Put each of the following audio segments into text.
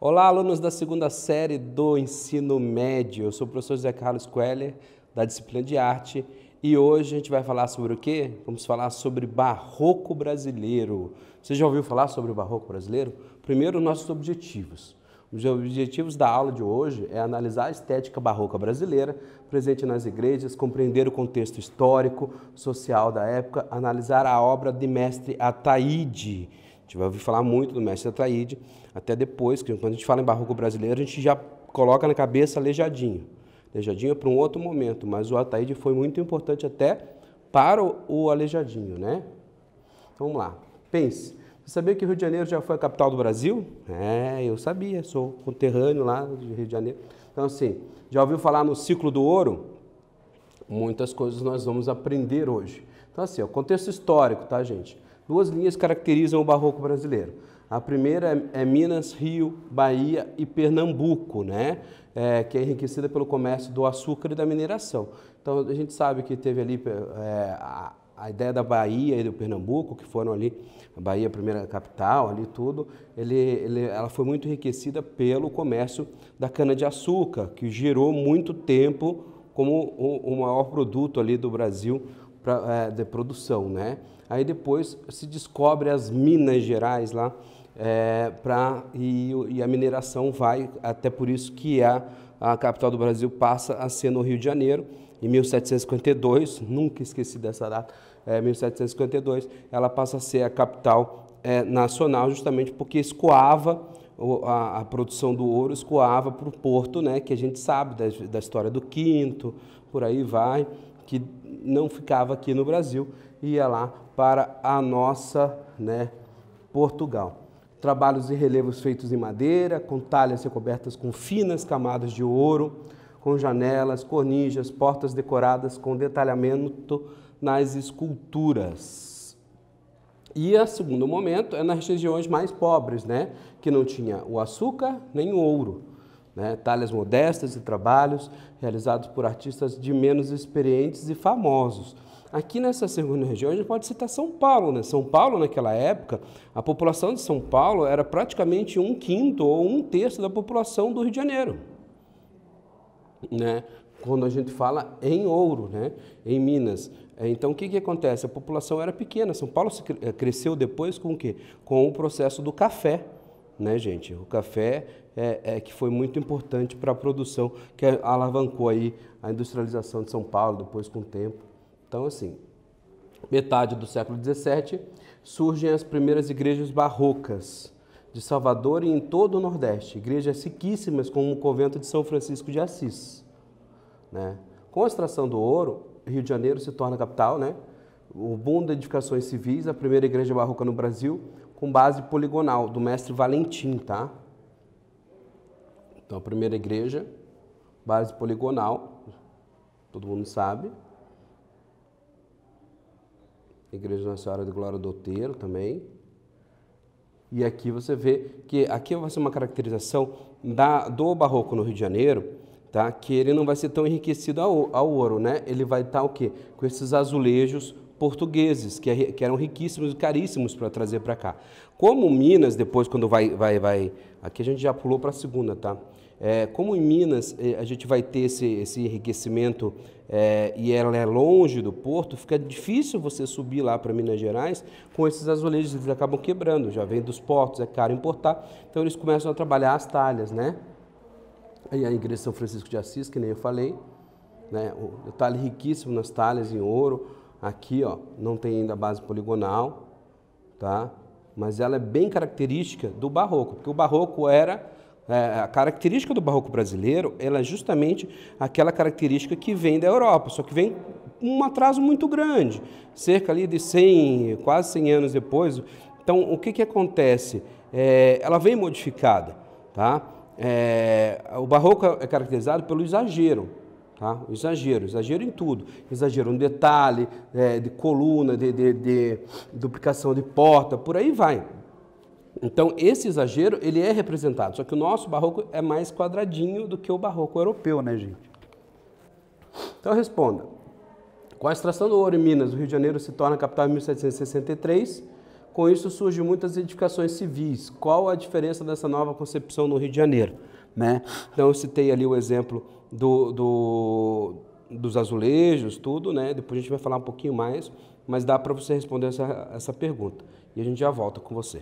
Olá, alunos da segunda série do ensino médio. Eu sou o professor José Carlos Queller, da disciplina de arte, e hoje a gente vai falar sobre o quê? Vamos falar sobre barroco brasileiro. Você já ouviu falar sobre o barroco brasileiro? Primeiro, nossos objetivos. Os objetivos da aula de hoje é analisar a estética barroca brasileira, presente nas igrejas, compreender o contexto histórico, social da época, analisar a obra de mestre Ataíde. A gente vai ouvir falar muito do mestre Ataíde, até depois, que quando a gente fala em barroco brasileiro, a gente já coloca na cabeça Aleijadinho. Aleijadinho é para um outro momento, mas o Ataíde foi muito importante até para o Aleijadinho, né? Então, vamos lá. Pense. Você sabia que o Rio de Janeiro já foi a capital do Brasil? Eu sabia, sou conterrâneo lá do Rio de Janeiro. Então, assim, já ouviu falar no ciclo do ouro? Muitas coisas nós vamos aprender hoje. Então, assim, o contexto histórico, tá, gente? Duas linhas caracterizam o barroco brasileiro. A primeira é Minas, Rio, Bahia e Pernambuco, né? Que é enriquecida pelo comércio do açúcar e da mineração. Então, a gente sabe que teve ali a ideia da Bahia e do Pernambuco, que foram ali, a Bahia, a primeira capital, ali tudo, ela foi muito enriquecida pelo comércio da cana-de-açúcar, que gerou muito tempo como o maior produto ali do Brasil de produção, né? Aí depois se descobre as Minas Gerais lá, e a mineração vai, até por isso que a capital do Brasil passa a ser no Rio de Janeiro, em 1752, nunca esqueci dessa data, 1752, ela passa a ser a capital nacional, justamente porque escoava, a produção do ouro escoava para o porto, né, que a gente sabe da história do Quinto, por aí vai, que não ficava aqui no Brasil, ia lá para a nossa, né, Portugal. Trabalhos e relevos feitos em madeira, com talhas recobertas com finas camadas de ouro, com janelas, cornijas, portas decoradas com detalhamento nas esculturas. E o segundo momento é nas regiões mais pobres, né, que não tinha o açúcar nem o ouro, né, talhas modestas e trabalhos realizados por artistas de menos experientes e famosos. Aqui nessa segunda região a gente pode citar São Paulo, né? São Paulo, naquela época, a população de São Paulo era praticamente 1/5 ou 1/3 da população do Rio de Janeiro, né? Quando a gente fala em ouro, né? Em Minas. Então, o que acontece? A população era pequena. São Paulo cresceu depois com o quê? Com o processo do café, né, gente? O café que foi muito importante para a produção, que alavancou aí a industrialização de São Paulo depois com o tempo. Então, assim, metade do século XVII, surgem as primeiras igrejas barrocas de Salvador e em todo o Nordeste. Igrejas riquíssimas, como o convento de São Francisco de Assis, né? Com a extração do ouro, Rio de Janeiro se torna capital, né? O boom de edificações civis, a primeira igreja barroca no Brasil, com base poligonal, do mestre Valentim, tá? Então, a primeira igreja, base poligonal, todo mundo sabe. Igreja Nossa Senhora de Glória do Outeiro também. E aqui você vê que aqui vai ser uma caracterização do barroco no Rio de Janeiro, tá? Que ele não vai ser tão enriquecido ao ouro, né? Ele vai estar o quê? Com esses azulejos portugueses, que eram riquíssimos e caríssimos para trazer para cá. Como Minas, depois quando vai... Aqui a gente já pulou para a segunda, tá? Como em Minas a gente vai ter esse enriquecimento e ela é longe do porto, fica difícil você subir lá para Minas Gerais com esses azulejos, eles acabam quebrando, já vem dos portos, é caro importar, então eles começam a trabalhar as talhas, né? Aí a igreja de São Francisco de Assis, que nem eu falei, né? O detalhe riquíssimo nas talhas em ouro, aqui ó, não tem ainda a base poligonal, tá? Mas ela é bem característica do barroco, porque o barroco a característica do barroco brasileiro, ela é justamente aquela característica que vem da Europa, só que vem um atraso muito grande, cerca ali de quase 100 anos depois. Então, o que acontece? Ela vem modificada, tá? O barroco é caracterizado pelo exagero, tá? O exagero em tudo, exagero no detalhe, de coluna, de duplicação de porta, por aí vai. Então, esse exagero, ele é representado, só que o nosso barroco é mais quadradinho do que o barroco europeu, né, gente? Então, responda. Com a extração do ouro em Minas, o Rio de Janeiro se torna capital em 1763, Com isso surgem muitas edificações civis. Qual a diferença dessa nova concepção no Rio de Janeiro, né? Então eu citei ali o exemplo dos azulejos, tudo, né? Depois a gente vai falar um pouquinho mais, mas dá para você responder essa pergunta. E a gente já volta com você.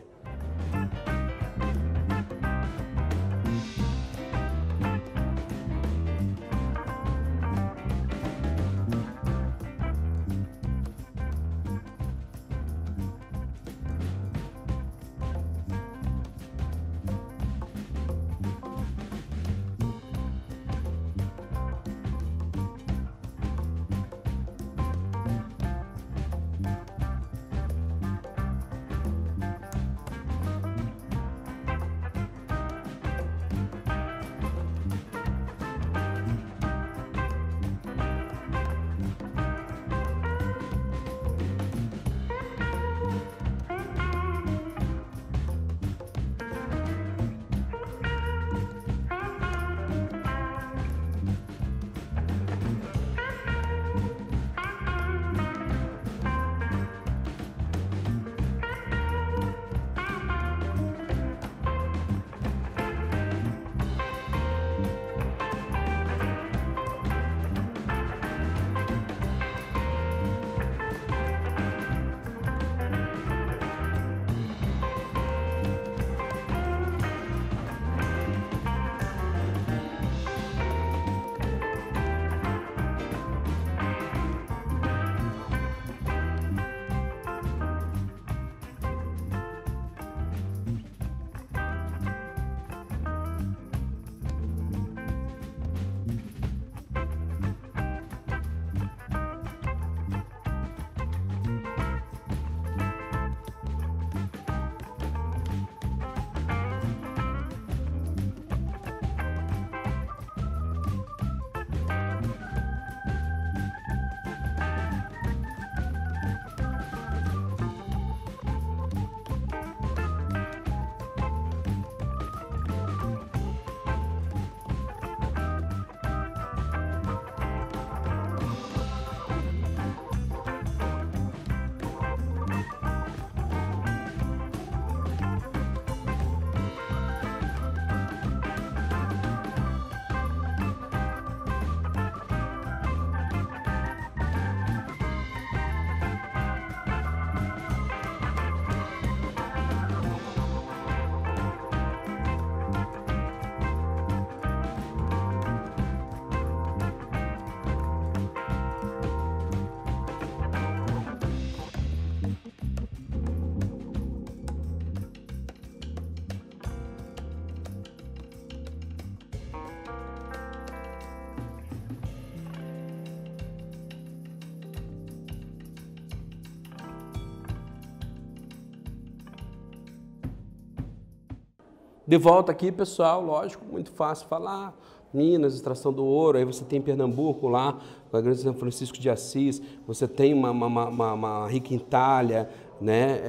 De volta aqui, pessoal, lógico, muito fácil falar. Minas, extração do ouro, aí você tem Pernambuco lá, com a grande São Francisco de Assis, você tem uma rica Itália, né?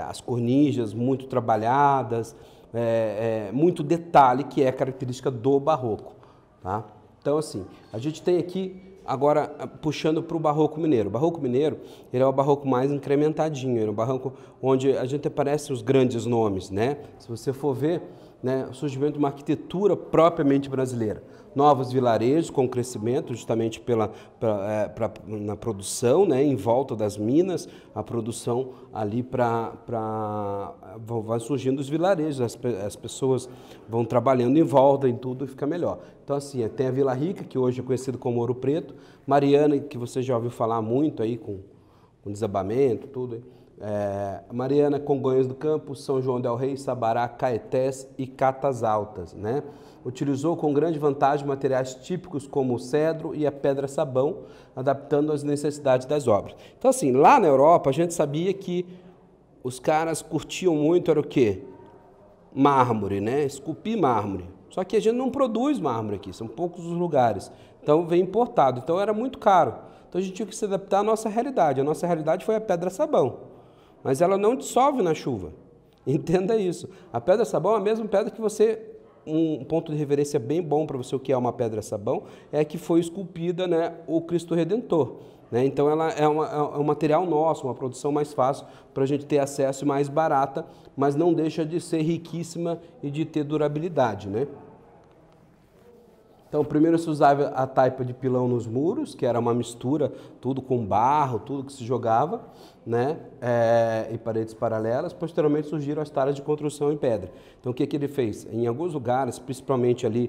As cornijas muito trabalhadas, muito detalhe que é característica do barroco. Tá? Então, assim, a gente tem aqui, agora, puxando para o Barroco Mineiro. O Barroco Mineiro, ele é o barroco mais incrementadinho, ele é um barroco onde a gente aparece os grandes nomes, né? Se você for ver, né, o surgimento de uma arquitetura propriamente brasileira. Novos vilarejos com crescimento, justamente na produção, né, em volta das minas, a produção ali vai surgindo os vilarejos, as pessoas vão trabalhando em volta, em tudo, e fica melhor. Então, assim, tem a Vila Rica, que hoje é conhecido como Ouro Preto, Mariana, que você já ouviu falar muito aí, com desabamento, tudo. Mariana, Congonhas do Campo, São João del Rei, Sabará, Caetés e Catas Altas, né? Utilizou com grande vantagem materiais típicos como o cedro e a pedra-sabão, adaptando às necessidades das obras. Então, assim, lá na Europa, a gente sabia que os caras curtiam muito, era o quê? Mármore, né? Esculpir mármore. Só que a gente não produz mármore aqui, são poucos os lugares. Então, vem importado. Então, era muito caro. Então, a gente tinha que se adaptar à nossa realidade. A nossa realidade foi a pedra-sabão. Mas ela não dissolve na chuva. Entenda isso. A pedra-sabão é a mesma pedra que você... Um ponto de referência bem bom para você o que é uma pedra-sabão é que foi esculpida, né, o Cristo Redentor. né? Então ela é um material nosso, uma produção mais fácil para a gente ter acesso e mais barata, mas não deixa de ser riquíssima e de ter durabilidade, né? Então, primeiro se usava a taipa de pilão nos muros, que era uma mistura, tudo com barro, tudo que se jogava, né? E paredes paralelas. Posteriormente surgiram as talhas de construção em pedra. Então, o que ele fez? Em alguns lugares, principalmente ali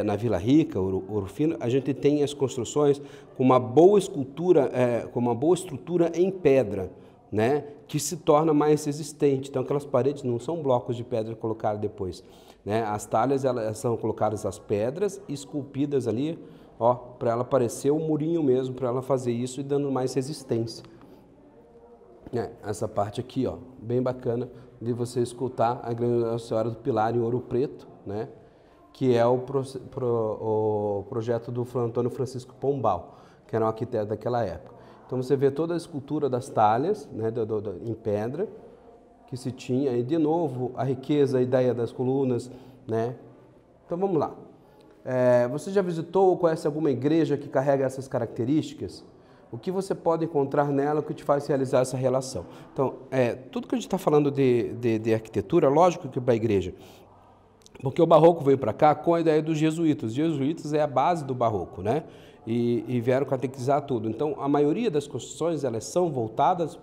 na Vila Rica, Ouro Fino, a gente tem as construções com uma boa escultura, com uma boa estrutura em pedra, né? Que se torna mais resistente. Então, aquelas paredes não são blocos de pedra colocados depois, né? As talhas elas são colocadas as pedras esculpidas ali, ó, para ela parecer um murinho mesmo, para ela fazer isso e dando mais resistência. Essa parte aqui, ó, bem bacana de você escutar a Grande Nossa Senhora do Pilar em Ouro Preto, né? Que é o projeto do Antônio Francisco Pombal, que era um arquiteto daquela época. Então você vê toda a escultura das talhas, né, em pedra, que se tinha, e de novo a riqueza, a ideia das colunas, né? Então vamos lá. Você já visitou ou conhece alguma igreja que carrega essas características? O que você pode encontrar nela que te faz realizar essa relação? Então, tudo que a gente está falando de arquitetura, lógico que para a igreja, porque o barroco veio para cá com a ideia dos jesuítas. Os jesuítas é a base do barroco, né? E vieram catequizar tudo. Então, a maioria das construções, elas são voltadas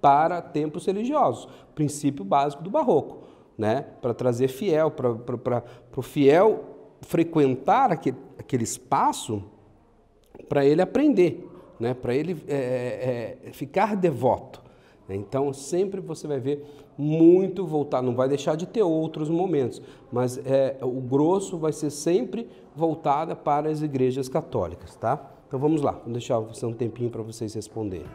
para templos religiosos, princípio básico do barroco, né? Para trazer fiel, para o fiel frequentar aquele espaço, para ele aprender, né? Para ele ficar devoto. Então, sempre você vai ver muito voltado, não vai deixar de ter outros momentos, mas o grosso vai ser sempre voltada para as igrejas católicas, tá? Então, vamos lá, vou deixar você um tempinho para vocês responderem.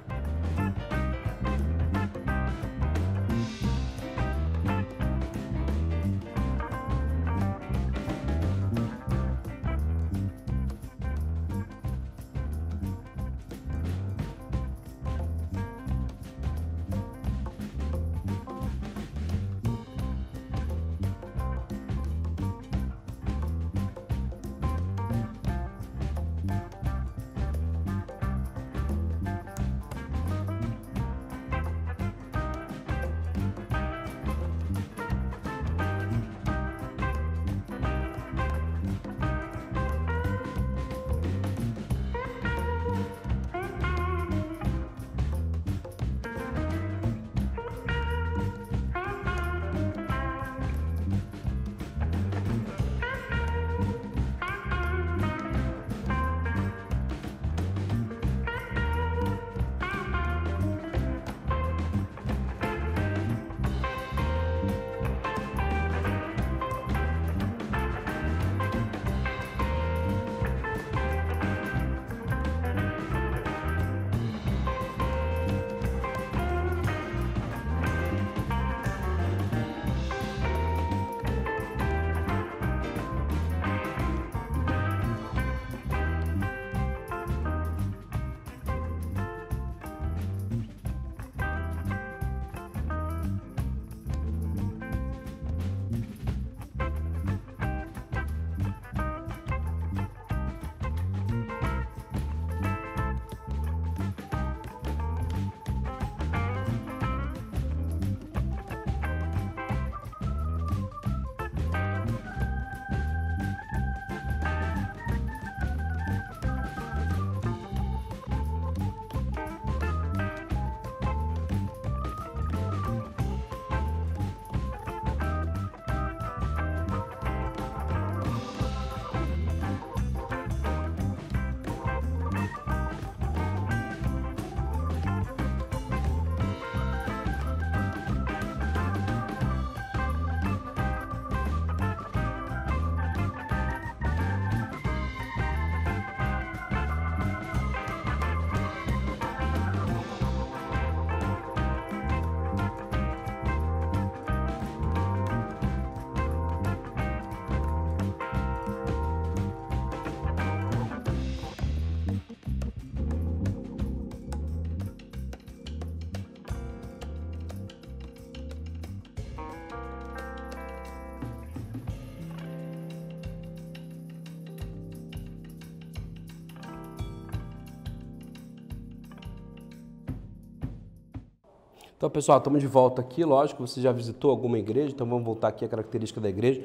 Então, pessoal, estamos de volta aqui, lógico, você já visitou alguma igreja, então vamos voltar aqui à característica da igreja.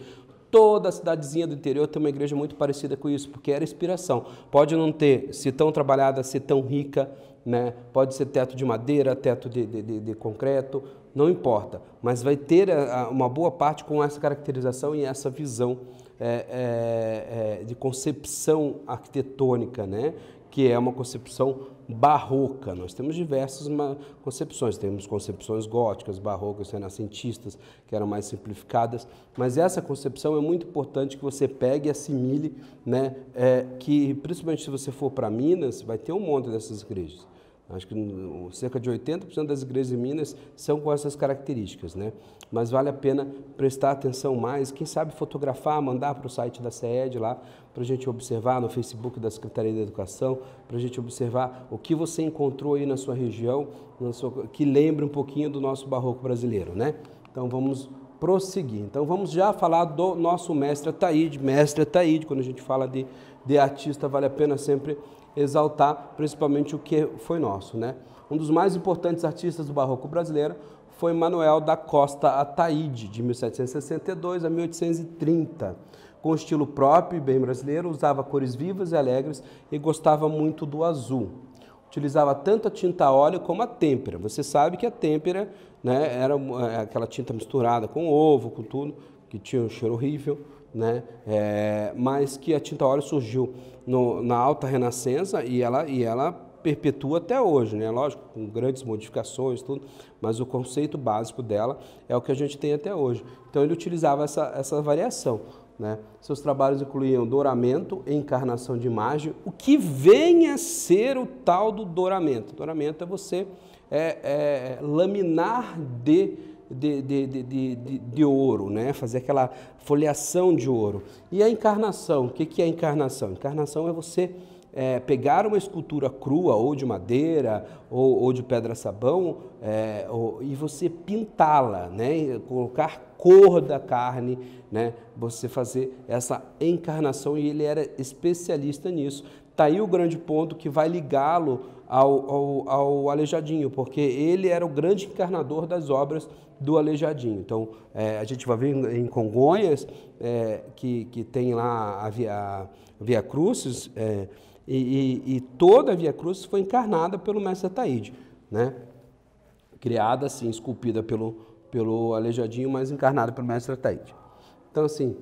Toda a cidadezinha do interior tem uma igreja muito parecida com isso, porque era inspiração. Pode não ter, se tão trabalhada, se tão rica, né? Pode ser teto de madeira, teto de concreto, não importa. Mas vai ter uma boa parte com essa caracterização e essa visão de concepção arquitetônica, né? Que é uma concepção barroca. Nós temos diversas concepções, temos concepções góticas, barrocas, renascentistas, que eram mais simplificadas, mas essa concepção é muito importante que você pegue e assimile, né? Que principalmente se você for para Minas, vai ter um monte dessas igrejas. Acho que cerca de 80% das igrejas em Minas são com essas características, né? Mas vale a pena prestar atenção mais, quem sabe fotografar, mandar para o site da CED lá, para a gente observar no Facebook da Secretaria da Educação, para a gente observar o que você encontrou aí na sua região, que lembre um pouquinho do nosso barroco brasileiro, né? Então vamos prosseguir. Então vamos já falar do nosso mestre Ataíde. Mestre Ataíde, quando a gente fala de artista, vale a pena sempre exaltar principalmente o que foi nosso, né? Um dos mais importantes artistas do barroco brasileiro foi Manuel da Costa Ataíde, de 1762 a 1830. Com estilo próprio e bem brasileiro, usava cores vivas e alegres e gostava muito do azul. Utilizava tanto a tinta a óleo como a têmpera. Você sabe que a têmpera, né, era aquela tinta misturada com ovo, com tudo, que tinha um cheiro horrível, né? Mas que a tinta a óleo surgiu na Alta Renascença e ela perpetua até hoje, né? Lógico, com grandes modificações, tudo, mas o conceito básico dela é o que a gente tem até hoje. Então ele utilizava essa variação, né? Seus trabalhos incluíam douramento e encarnação de imagem, o que vem a ser o tal do douramento. Douramento é você laminar de ouro, né? Fazer aquela folheação de ouro. E a encarnação, o que é a encarnação? Encarnação é você pegar uma escultura crua, ou de madeira, ou de pedra-sabão, e você pintá-la, né? Colocar cor da carne, né? Você fazer essa encarnação, e ele era especialista nisso. Está aí o grande ponto que vai ligá-lo ao Aleijadinho, porque ele era o grande encarnador das obras do Aleijadinho. Então, a gente vai ver em Congonhas, que tem lá a Via Crucis, e toda a Via Crucis foi encarnada pelo mestre Ataíde, né? Criada assim, esculpida pelo Aleijadinho, mas encarnada pelo mestre Ataíde. Então, assim,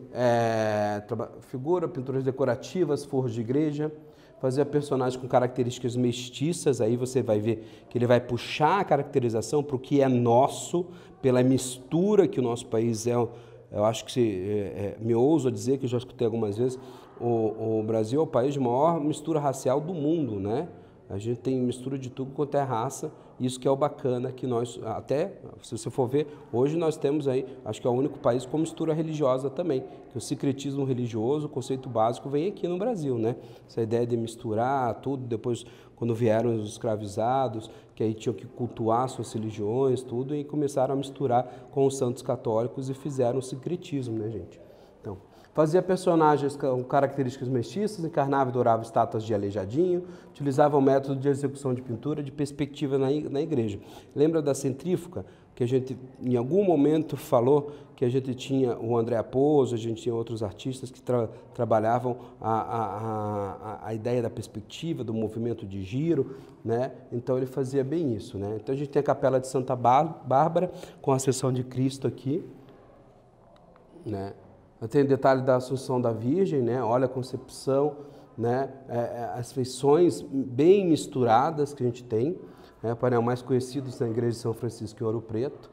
figura, pinturas decorativas, forros de igreja, fazia personagens com características mestiças, aí você vai ver que ele vai puxar a caracterização para o que é nosso, pela mistura que o nosso país é. Eu acho que, me ouso a dizer, que eu já escutei algumas vezes, o Brasil é o país de maior mistura racial do mundo, né? A gente tem mistura de tudo quanto é raça, isso que é o bacana, que nós, até, se você for ver, hoje nós temos aí, acho que é o único país com mistura religiosa também, que o sincretismo religioso, o conceito básico, vem aqui no Brasil, né? Essa ideia de misturar tudo, depois, quando vieram os escravizados, que aí tinham que cultuar suas religiões, tudo, e começaram a misturar com os santos católicos e fizeram o sincretismo, né, gente? Então, fazia personagens com características mestiças, encarnava e dourava estátuas de Aleijadinho, utilizava o método de execução de pintura de perspectiva na igreja. Lembra da centrífuga? Que a gente, em algum momento, falou que a gente tinha o André Aposo, a gente tinha outros artistas que trabalhavam a ideia da perspectiva, do movimento de giro, né? Então ele fazia bem isso, né? Então a gente tem a Capela de Santa Bárbara, com a Ascensão de Cristo aqui, né? Tem o detalhe da Assunção da Virgem, né? Olha a concepção, né? As feições bem misturadas que a gente tem, né? O painel mais conhecido na Igreja de São Francisco em Ouro Preto,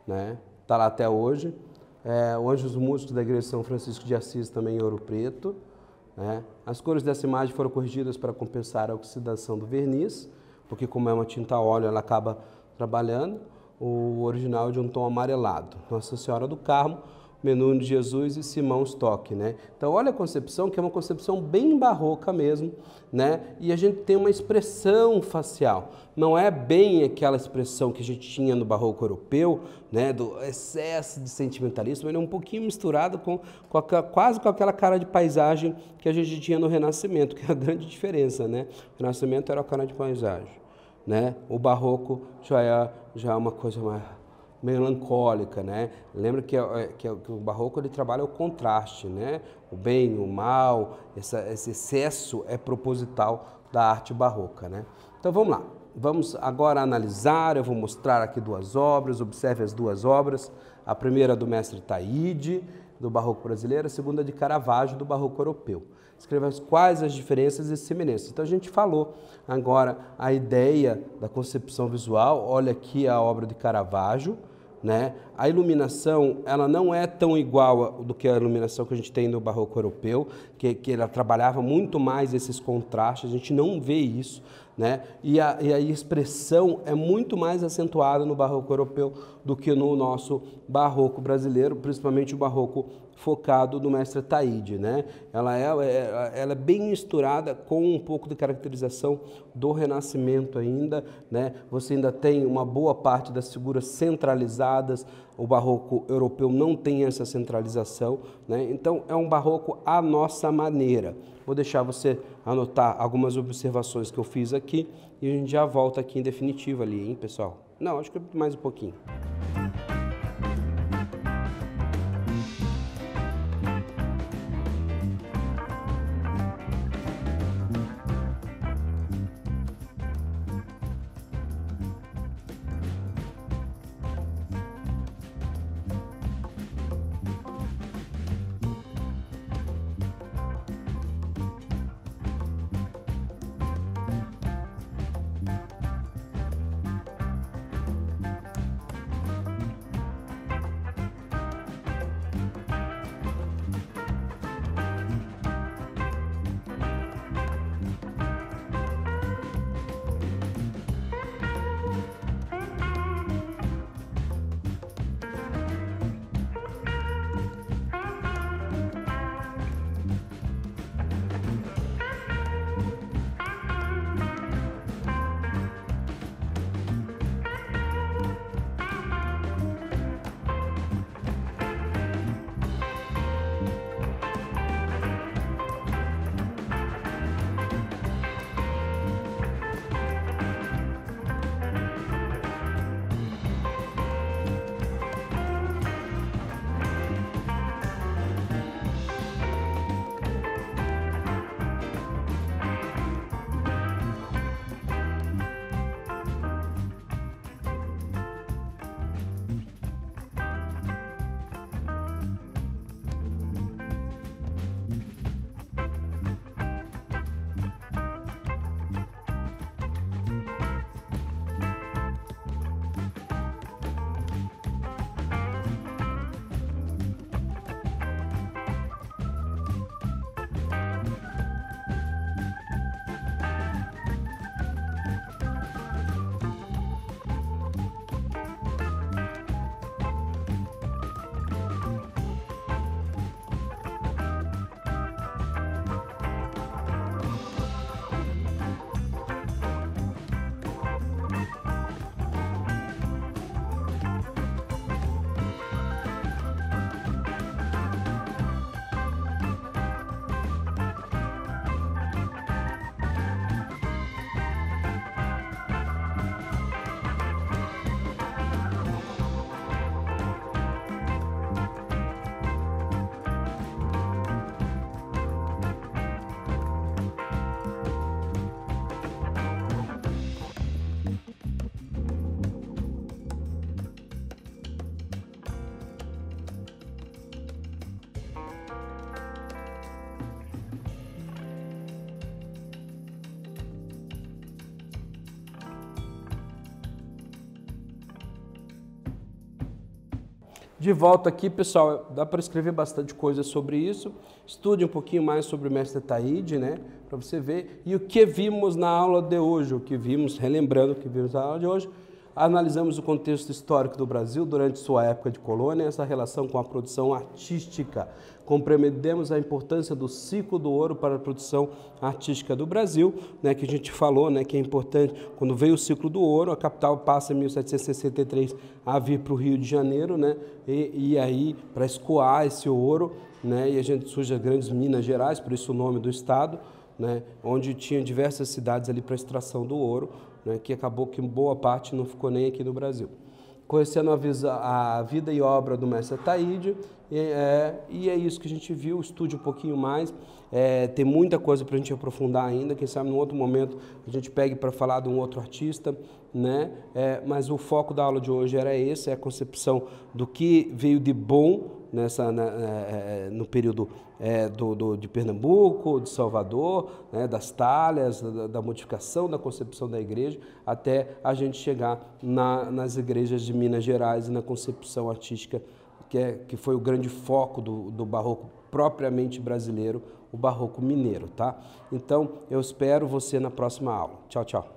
né? Está lá até hoje. O Anjos Músicos da Igreja de São Francisco de Assis também em Ouro Preto, né? As cores dessa imagem foram corrigidas para compensar a oxidação do verniz, porque como é uma tinta a óleo, ela acaba trabalhando. O original é de um tom amarelado. Nossa Senhora do Carmo, Menino de Jesus e Simão Stock, né? Então, olha a concepção, que é uma concepção bem barroca mesmo, né? E a gente tem uma expressão facial. Não é bem aquela expressão que a gente tinha no barroco europeu, né? Do excesso de sentimentalismo, mas é um pouquinho misturado quase com aquela cara de paisagem que a gente tinha no Renascimento, que é a grande diferença, né? O Renascimento era a cara de paisagem. né? O barroco já é uma coisa mais melancólica, né? Lembra que o barroco ele trabalha o contraste, né? O bem, o mal, esse excesso é proposital da arte barroca, né? Então vamos lá, vamos agora analisar, eu vou mostrar aqui duas obras, observe as duas obras, a primeira do mestre Taide, do barroco brasileiro, a segunda de Caravaggio, do barroco europeu. Escreva quais as diferenças e semelhanças. Então a gente falou agora a ideia da concepção visual, olha aqui a obra de Caravaggio, né? A iluminação ela não é tão igual do que a iluminação que a gente tem no barroco europeu, que ela trabalhava muito mais esses contrastes, a gente não vê isso, né? E a expressão é muito mais acentuada no barroco europeu do que no nosso barroco brasileiro, principalmente o barroco focado no mestre Taide, né? Ela é bem misturada com um pouco de caracterização do Renascimento ainda, né? Você ainda tem uma boa parte das figuras centralizadas, o barroco europeu não tem essa centralização, né? Então é um barroco à nossa maneira. Vou deixar você anotar algumas observações que eu fiz aqui e a gente já volta aqui em definitivo ali, hein, pessoal? Não, acho que mais um pouquinho. De volta aqui, pessoal, dá para escrever bastante coisa sobre isso. Estude um pouquinho mais sobre o mestre Taide, né? Para você ver. E o que vimos na aula de hoje, o que vimos, relembrando o que vimos na aula de hoje, analisamos o contexto histórico do Brasil durante sua época de colônia, essa relação com a produção artística. Compreendemos a importância do ciclo do ouro para a produção artística do Brasil, né, que a gente falou, né, que é importante, quando veio o ciclo do ouro, a capital passa em 1763 a vir para o Rio de Janeiro, né, e aí para escoar esse ouro, né, e a gente surge as grandes Minas Gerais, por isso o nome do estado, né, onde tinha diversas cidades ali para extração do ouro, né, que acabou que boa parte não ficou nem aqui no Brasil. Conhecendo a vida e obra do mestre Ataíde, e é isso que a gente viu, estude um pouquinho mais, tem muita coisa para a gente aprofundar ainda, quem sabe num outro momento a gente pegue para falar de um outro artista, né? Mas o foco da aula de hoje era esse, é a concepção do que veio de bom no período de Pernambuco, de Salvador, né, das talhas, da modificação, da concepção da igreja, até a gente chegar nas igrejas de Minas Gerais e na concepção artística, que foi o grande foco do barroco propriamente brasileiro, o barroco mineiro, tá? Então, eu espero você na próxima aula. Tchau, tchau.